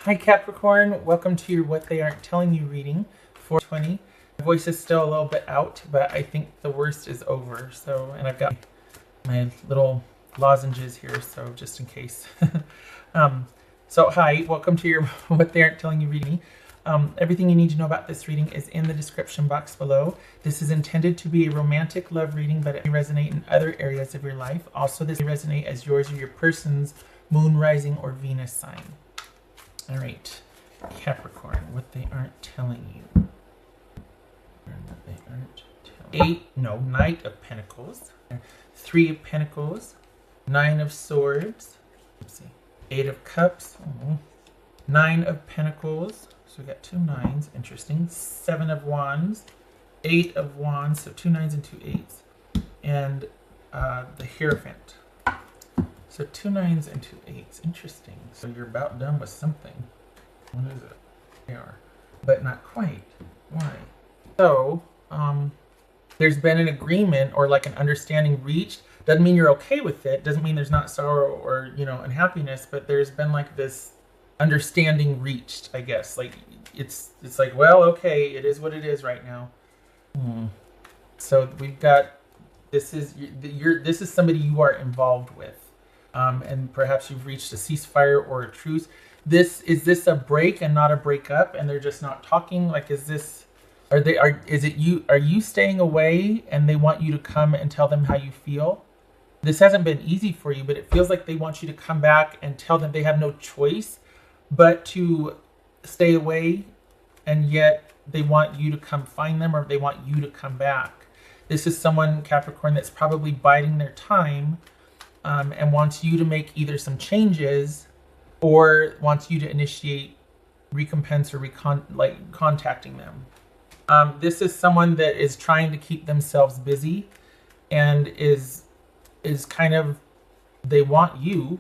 Hi Capricorn, welcome to your What They Aren't Telling You reading for 20. My voice is still a little bit out, but I think the worst is over. So, and I've got my little lozenges here, so just in case. So hi, welcome to your What They Aren't Telling You reading. Everything you need to know about this reading is in the description box below. This is intended to be a romantic love reading, but it may resonate in other areas of your life. Also, this may resonate as yours or your person's moon, rising, or Venus sign. All right, Capricorn, what they aren't telling you. What they aren't telling. Knight of Pentacles, 3 of Pentacles, 9 of Swords, let's see, 8 of Cups, 9 of Pentacles, so we got 2 9s, interesting, 7 of Wands, 8 of Wands, so 2 9s and 2 8s, and the Hierophant. So 2 9s and 2 8s, interesting. So you're about done with something. What is it? They are, but not quite. Why? So, there's been an agreement or like an understanding reached. Doesn't mean you're okay with it. Doesn't mean there's not sorrow or, unhappiness, but there's been like this understanding reached, I guess. Like it's like, well, okay, it is what it is right now. So we've got, this is somebody you are involved with. And perhaps you've reached a ceasefire or a truce. Is this a break and not a breakup, and they're just not talking? Like, are you staying away and they want you to come and tell them how you feel? This hasn't been easy for you, but it feels like they want you to come back and tell them they have no choice but to stay away, and yet they want you to come find them, or they want you to come back. This is someone, Capricorn, that's probably biding their time. And wants you to make either some changes or wants you to initiate recompense or contacting them. This is someone that is trying to keep themselves busy and is kind of, they want you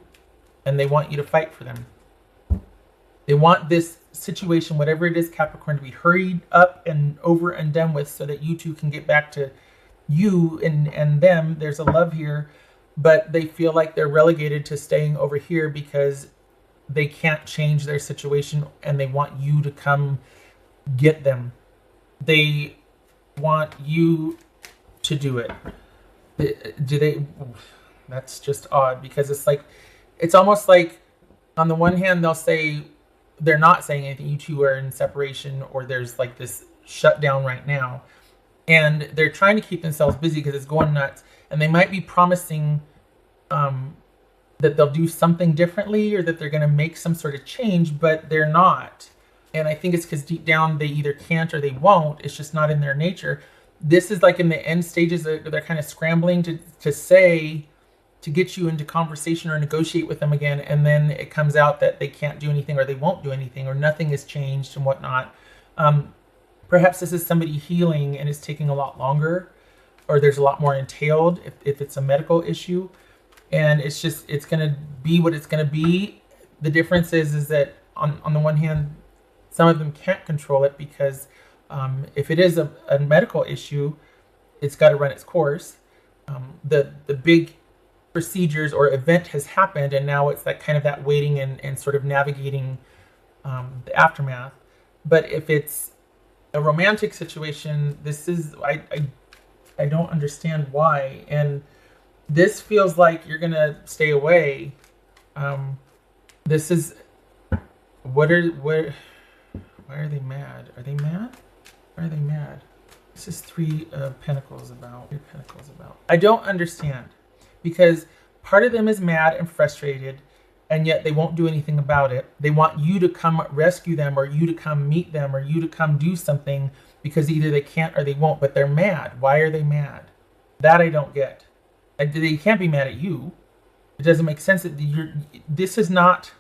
and they want you to fight for them. They want this situation, whatever it is, Capricorn, to be hurried up and over and done with so that you two can get back to you and them. There's a love here. But they feel like they're relegated to staying over here because they can't change their situation, and they want you to come get them. They want you to do it. Do they? That's just odd, because it's almost like on the one hand they'll say they're not saying anything, you two are in separation, or there's like this shutdown right now, and they're trying to keep themselves busy because it's going nuts. And they might be promising that they'll do something differently, or that they're going to make some sort of change, but they're not. And I think it's because deep down they either can't or they won't. It's just not in their nature. This is like in the end stages that they're kind of scrambling to get you into conversation or negotiate with them again. And then it comes out that they can't do anything, or they won't do anything, or nothing has changed and whatnot. Perhaps this is somebody healing and it's taking a lot longer, or there's a lot more entailed if it's a medical issue, and it's going to be what it's going to be. The difference is that on the one hand, some of them can't control it because if it is a medical issue, it's got to run its course. The big procedures or event has happened, and now it's that kind of that waiting and sort of navigating the aftermath. But if it's a romantic situation, this is, I don't understand why. And this feels like you're going to stay away. This is, why are they mad? Are they mad? Why are they mad? This is 3 of Pentacles about. I don't understand, because part of them is mad and frustrated, and yet they won't do anything about it. They want you to come rescue them, or you to come meet them, or you to come do something, because either they can't or they won't, but they're mad. Why are they mad? That I don't get. They can't be mad at you. It doesn't make sense that this is not,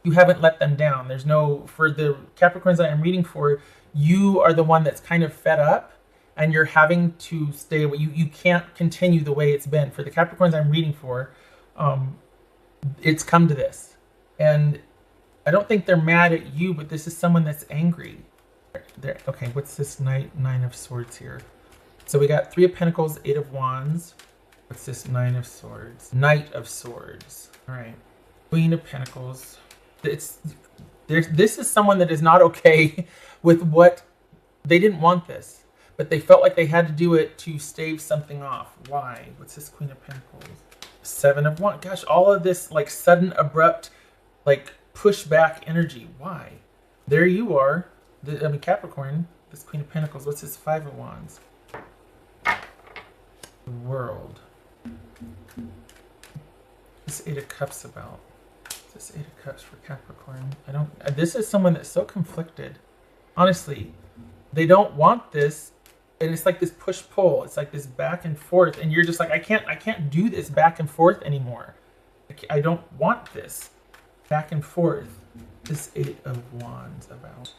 you haven't let them down. There's no, for the Capricorns that I'm reading for, you are the one that's kind of fed up and you're having to stay away. You can't continue the way it's been. For the Capricorns I'm reading for, it's come to this. And I don't think they're mad at you, but this is someone that's angry. Okay, what's this Nine of Swords here? So we got 3 of Pentacles, 8 of Wands. What's this 9 of Swords? Knight of Swords. All right. Queen of Pentacles. This is someone that is not okay with what, they didn't want this, but they felt like they had to do it to stave something off. Why? What's this Queen of Pentacles? Seven of Wands. Gosh, all of this like sudden, abrupt, like pushback energy. Why? There you are. Capricorn, this Queen of Pentacles. What's this Five of Wands? The World. This Eight of Cups about. This Eight of Cups for Capricorn. This is someone that's so conflicted. Honestly, they don't want this, and it's like this push-pull. It's like this back and forth, and you're just like, I can't do this back and forth anymore. I don't want this back and forth. This Eight of Wands about.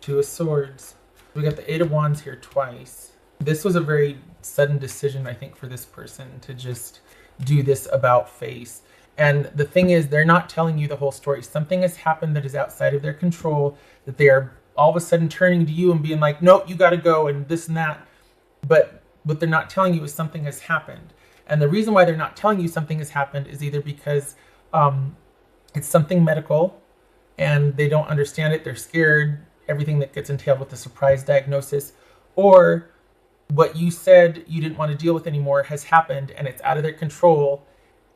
Two of Swords. We got the Eight of Wands here twice. This was a very sudden decision, I think, for this person to just do this about face. And the thing is, they're not telling you the whole story. Something has happened that is outside of their control, that they are all of a sudden turning to you and being like, nope, you got to go and this and that. But what they're not telling you is something has happened. And the reason why they're not telling you something has happened is either because it's something medical and they don't understand it. They're scared, everything that gets entailed with the surprise diagnosis, or what you said you didn't want to deal with anymore has happened and it's out of their control.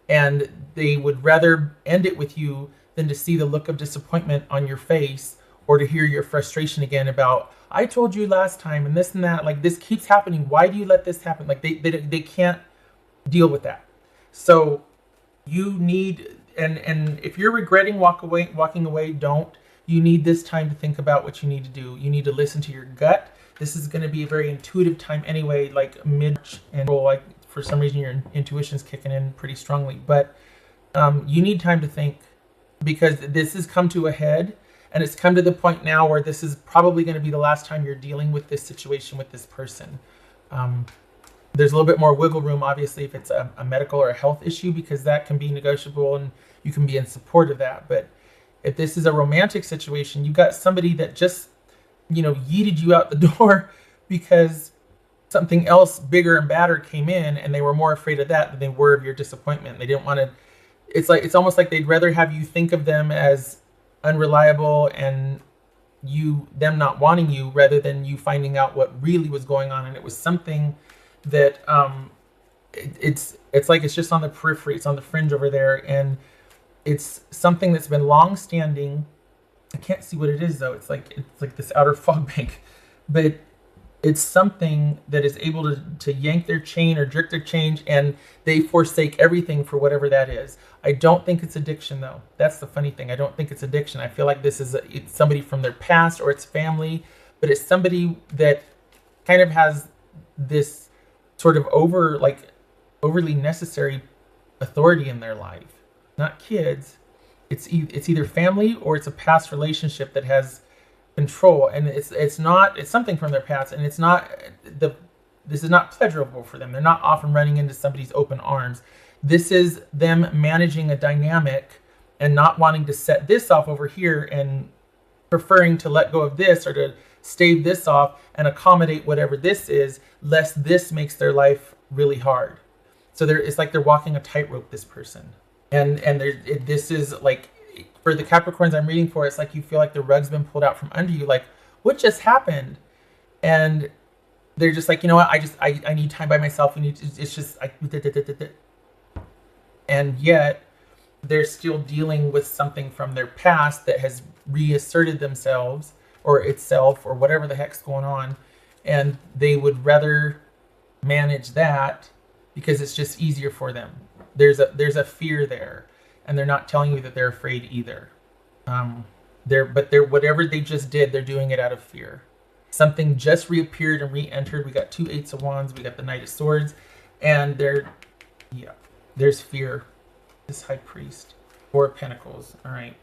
And they would rather end it with you than to see the look of disappointment on your face, or to hear your frustration again about, I told you last time and this and that, like this keeps happening. Why do you let this happen? Like they can't deal with that. So you need, and if you're regretting walking away, don't. You need this time to think about what you need to do. You need to listen to your gut. This is going to be a very intuitive time anyway, like mid and like for some reason your intuition's kicking in pretty strongly. But you need time to think, because this has come to a head, and it's come to the point now where this is probably going to be the last time you're dealing with this situation with this person. There's a little bit more wiggle room, obviously, if it's a medical or a health issue, because that can be negotiable and you can be in support of that. But if this is a romantic situation, you got somebody that just, yeeted you out the door because something else bigger and badder came in, and they were more afraid of that than they were of your disappointment. They didn't want to, it's almost like they'd rather have you think of them as unreliable and them not wanting you, rather than you finding out what really was going on. And it was something that it's like it's just on the periphery, it's on the fringe over there, and it's something that's been long standing. I can't see what it is though. It's like this outer fog bank, but it's something that is able to yank their chain or jerk their chain, and they forsake everything for whatever that is. I don't think it's addiction though. That's the funny thing. I don't think it's addiction. I feel like this is it's somebody from their past, or it's family, but it's somebody that kind of has this sort of overly necessary authority in their life. Not kids. It's either family or it's a past relationship that has control, and it's something from their past, and this is not pleasurable for them. They're not often running into somebody's open arms. This is them managing a dynamic and not wanting to set this off over here and preferring to let go of this, or to stave this off and accommodate whatever this is, lest this makes their life really hard. So it's like they're walking a tightrope, this person. And this is like, for the Capricorns I'm reading for, it's like you feel like the rug's been pulled out from under you. Like, what just happened? And they're just like, you know what? I need time by myself. And yet they're still dealing with something from their past that has reasserted themselves or itself or whatever the heck's going on. And they would rather manage that because it's just easier for them. There's a fear there, and they're not telling you that they're afraid either. They're whatever they just did, they're doing it out of fear. Something just reappeared and re-entered. We got two Eights of Wands, we got the Knight of Swords, and there's fear. This High Priest, Four of Pentacles. All right.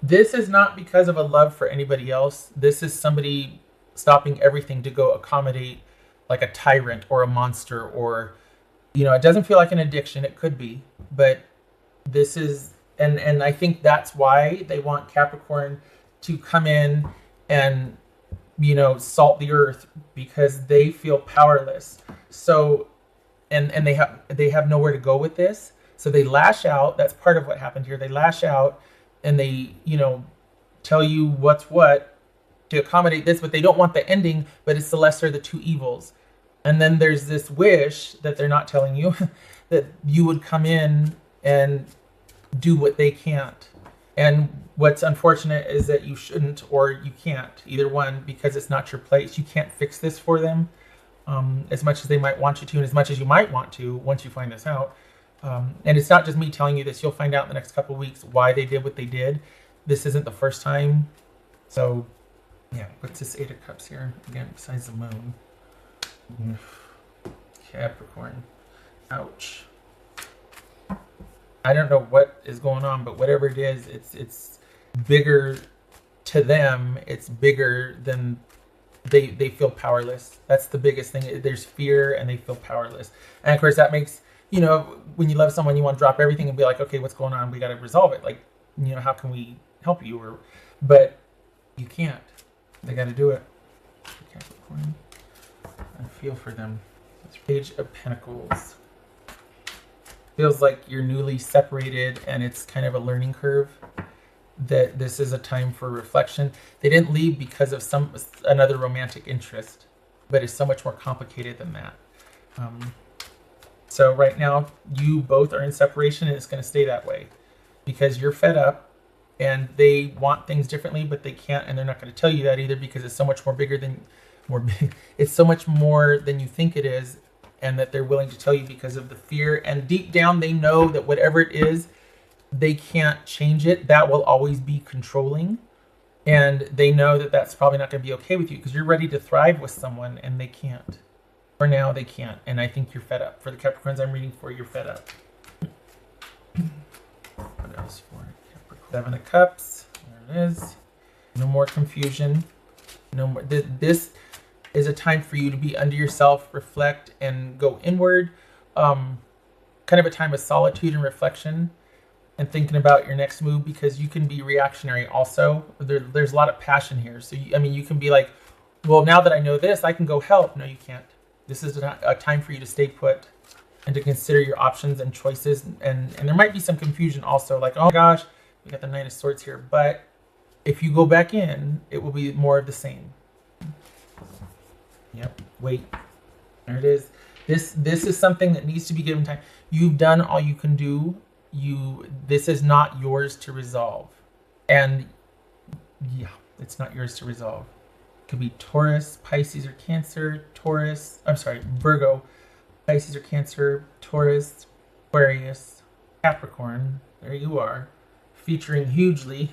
This is not because of a love for anybody else. This is somebody stopping everything to go accommodate like a tyrant or a monster, or it doesn't feel like an addiction. It could be, but this is, and I think that's why they want Capricorn to come in and, salt the earth, because they feel powerless. So, and they have nowhere to go with this. So they lash out. That's part of what happened here. They lash out and they, tell you what's what to accommodate this, but they don't want the ending, but it's the lesser of the two evils. And then there's this wish that they're not telling you that you would come in and do what they can't. And what's unfortunate is that you shouldn't, or you can't, either one, because it's not your place. You can't fix this for them as much as they might want you to, and as much as you might want to once you find this out. And it's not just me telling you this. You'll find out in the next couple of weeks why they did what they did. This isn't the first time. So, yeah, what's this Eight of Cups here? Again, besides the moon. Capricorn. Ouch. I don't know what is going on, but whatever it is, it's bigger to them. It's bigger than they feel powerless. That's the biggest thing. There's fear and they feel powerless. And of course that makes, you know, when you love someone, you want to drop everything and be like, okay, what's going on? We got to resolve it. Like, you know, how can we help you? But you can't. They got to do it. Capricorn. I feel for them. Page of Pentacles. Feels like you're newly separated and it's kind of a learning curve. That this is a time for reflection. They didn't leave because of another romantic interest, but it's so much more complicated than that. So right now, you both are in separation and it's going to stay that way because you're fed up and they want things differently, but they can't, and they're not going to tell you that either because it's so much it's so much more than you think it is, and that they're willing to tell you because of the fear. And deep down, they know that whatever it is, they can't change it. That will always be controlling. And they know that that's probably not going to be okay with you because you're ready to thrive with someone and they can't. For now, they can't. And I think you're fed up. For the Capricorns I'm reading for, you're fed up. What else for Capricorn? Seven of Cups. There it is. No more confusion. No more. This is a time for you to be under yourself, reflect, and go inward. Kind of a time of solitude and reflection and thinking about your next move, because you can be reactionary also. There's a lot of passion here. So, you can be like, well, now that I know this, I can go help. No, you can't. This is a time for you to stay put and to consider your options and choices. And there might be some confusion also, like, oh my gosh, we got the Nine of Swords here. But if you go back in, it will be more of the same. Yep, wait. There it is. This is something that needs to be given time. You've done all you can do. This is not yours to resolve. And yeah, it's not yours to resolve. It could be Taurus, Pisces, or Cancer. Virgo, Pisces or Cancer, Taurus, Aquarius, Capricorn. There you are, featuring hugely.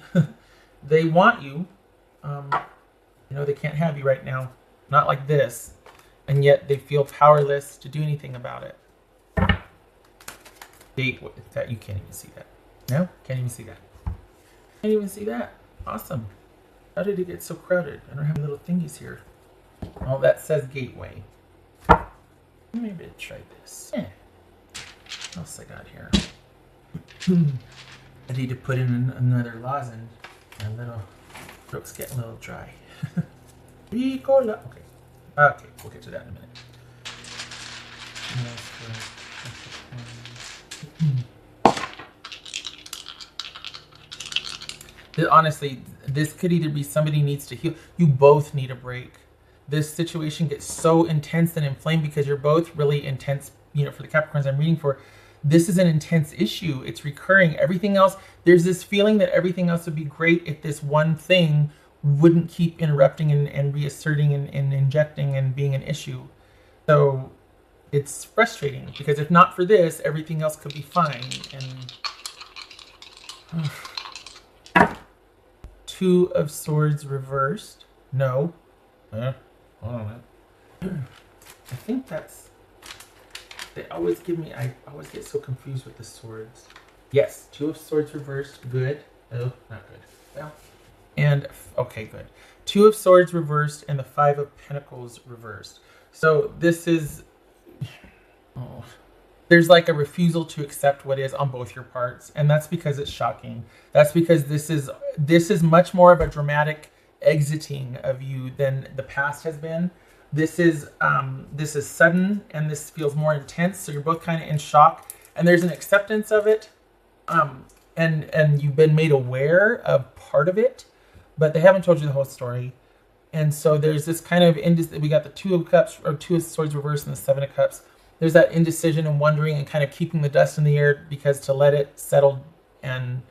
They want you. They can't have you right now. Not like this. And yet they feel powerless to do anything about it. That you can't even see that. No? Can't even see that. Can't even see that. Awesome. How did it get so crowded? I don't have little thingies here. Oh, that says gateway. Maybe I'll try this. What else I got here? I need to put in another lozenge. My little throat's getting a little dry. Ricola. Okay, we'll get to that in a minute. Honestly, this could either be somebody needs to heal. You both need a break. This situation gets so intense and inflamed because you're both really intense. For the Capricorns I'm reading for, this is an intense issue. It's recurring. Everything else, there's this feeling that everything else would be great if this one thing wouldn't keep interrupting and reasserting and injecting and being an issue. So it's frustrating because if not for this, everything else could be fine. And Two of Swords reversed. No. Hold on. I think that's... They always give me... I always get so confused with the swords. Yes, Two of Swords reversed. Good. Oh, not good. Well... And, okay, good. Two of Swords reversed and the Five of Pentacles reversed. So this is... There's like a refusal to accept what is on both your parts. And that's because it's shocking. That's because this is much more of a dramatic exiting of you than the past has been. This is sudden and this feels more intense. So you're both kind of in shock. And there's an acceptance of it. And you've been made aware of part of it. but they haven't told you the whole story. And so there's this kind of, we got the Two of Cups, or Two of Swords reversed, and the Seven of Cups. There's that indecision and wondering and kind of keeping the dust in the air, because to let it settle and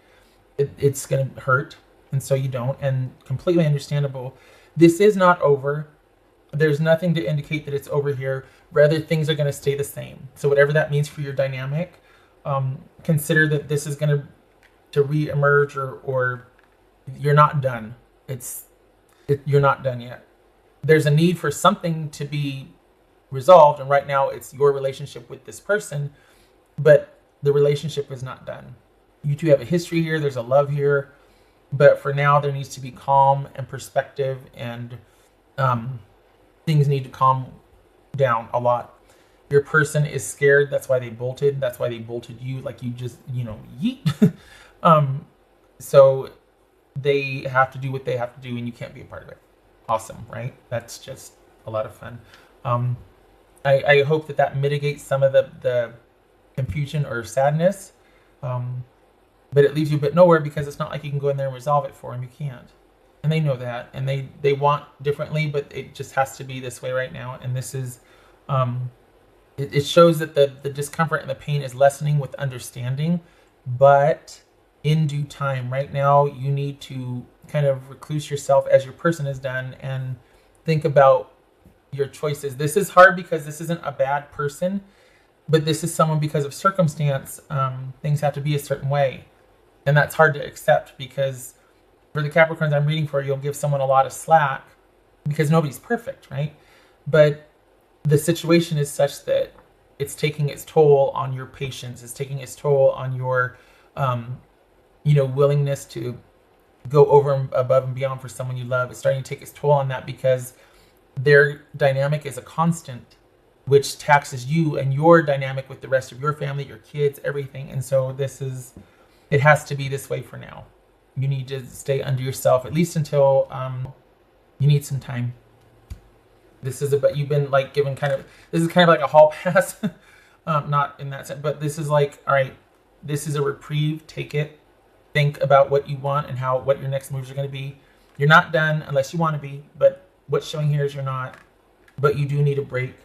it's going to hurt. And so you don't, and completely understandable. This is not over. There's nothing to indicate that it's over here. Rather, things are going to stay the same. So whatever that means for your dynamic, consider that this is going to re-emerge, or you're not done. You're not done yet. There's a need for something to be resolved, and right now it's your relationship with this person, but the relationship is not done. You two have a history here. There's a love here, but for now there needs to be calm and perspective, and things need to calm down a lot. Your person is scared. That's why they bolted. That's why they bolted you. Like, you just, yeet. So they have to do what they have to do, and you can't be a part of it. Awesome, right? That's just a lot of fun. I hope that mitigates some of the confusion or sadness, but it leaves you a bit nowhere, because it's not like you can go in there and resolve it for them. You can't, and they know that, and they want differently, but it just has to be this way right now. And this is, it shows that the discomfort and the pain is lessening with understanding, but in due time. Right now, you need to kind of recluse yourself, as your person has done, and think about your choices. This is hard because this isn't a bad person, but this is someone, because of circumstance, things have to be a certain way. And that's hard to accept, because for the Capricorns I'm reading for, you'll give someone a lot of slack because nobody's perfect, right? But the situation is such that it's taking its toll on your patience. It's taking its toll on your willingness to go over and above and beyond for someone you love. It's starting to take its toll on that, because their dynamic is a constant, which taxes you and your dynamic with the rest of your family, your kids, everything. And so it has to be this way for now. You need to stay under yourself, at least until you need some time. You've been like given this is kind of like a hall pass, not in that sense, but this is like, all right, this is a reprieve. Take it. Think about what you want and what your next moves are going to be. You're not done unless you want to be, but what's showing here is you're not. But you do need a break,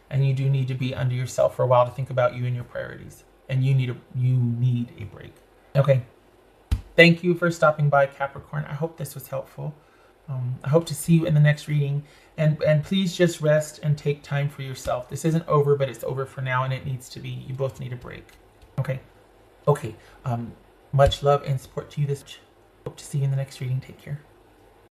and you do need to be under yourself for a while to think about you and your priorities. And you need a break. Okay. Thank you for stopping by, Capricorn. I hope this was helpful. I hope to see you in the next reading. And please just rest and take time for yourself. This isn't over, but it's over for now, and it needs to be. You both need a break. Okay. Okay. Much love and support to you this. Hope to see you in the next reading. Take care.